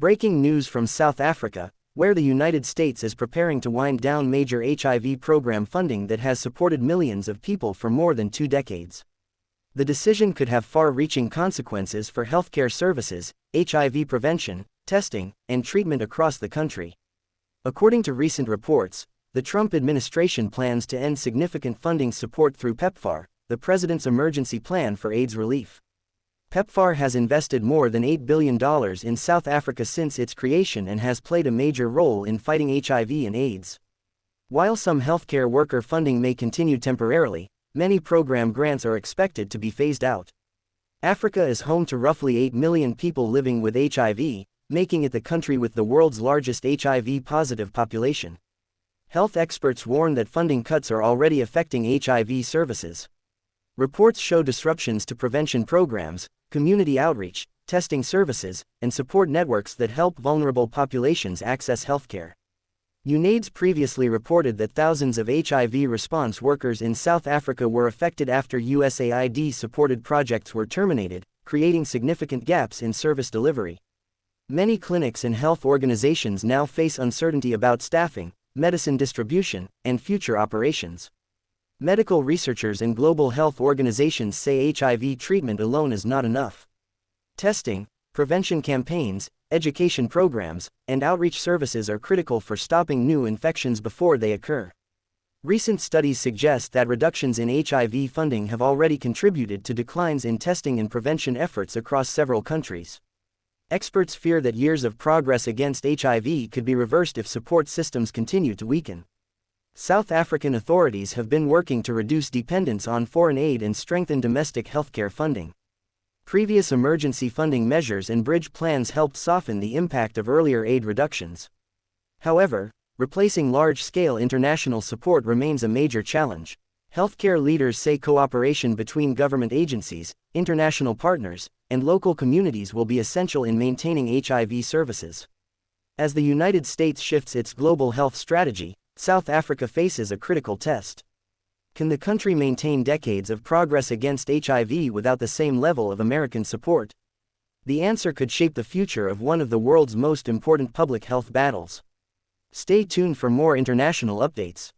Breaking news from South Africa, where the United States is preparing to wind down major HIV program funding that has supported millions of people for more than 2 decades. The decision could have far-reaching consequences for healthcare services, HIV prevention, testing, and treatment across the country. According to recent reports, the Trump administration plans to end significant funding support through PEPFAR, the President's Emergency Plan for AIDS Relief. PEPFAR has invested more than $8 billion in South Africa since its creation and has played a major role in fighting HIV and AIDS. While some healthcare worker funding may continue temporarily, many program grants are expected to be phased out. Africa is home to roughly 8 million people living with HIV, making it the country with the world's largest HIV-positive population. Health experts warn that funding cuts are already affecting HIV services. Reports show disruptions to prevention programs, community outreach, testing services, and support networks that help vulnerable populations access healthcare. UNAIDS previously reported that thousands of HIV response workers in South Africa were affected after USAID-supported projects were terminated, creating significant gaps in service delivery. Many clinics and health organizations now face uncertainty about staffing, medicine distribution, and future operations. Medical researchers and global health organizations say HIV treatment alone is not enough. Testing, prevention campaigns, education programs, and outreach services are critical for stopping new infections before they occur. Recent studies suggest that reductions in HIV funding have already contributed to declines in testing and prevention efforts across several countries. Experts fear that years of progress against HIV could be reversed if support systems continue to weaken. South African authorities have been working to reduce dependence on foreign aid and strengthen domestic healthcare funding. Previous emergency funding measures and bridge plans helped soften the impact of earlier aid reductions. However, replacing large-scale international support remains a major challenge. Healthcare leaders say cooperation between government agencies, international partners, and local communities will be essential in maintaining HIV services. As the United States shifts its global health strategy, South Africa faces a critical test. Can the country maintain decades of progress against HIV without the same level of American support? The answer could shape the future of one of the world's most important public health battles. Stay tuned for more international updates.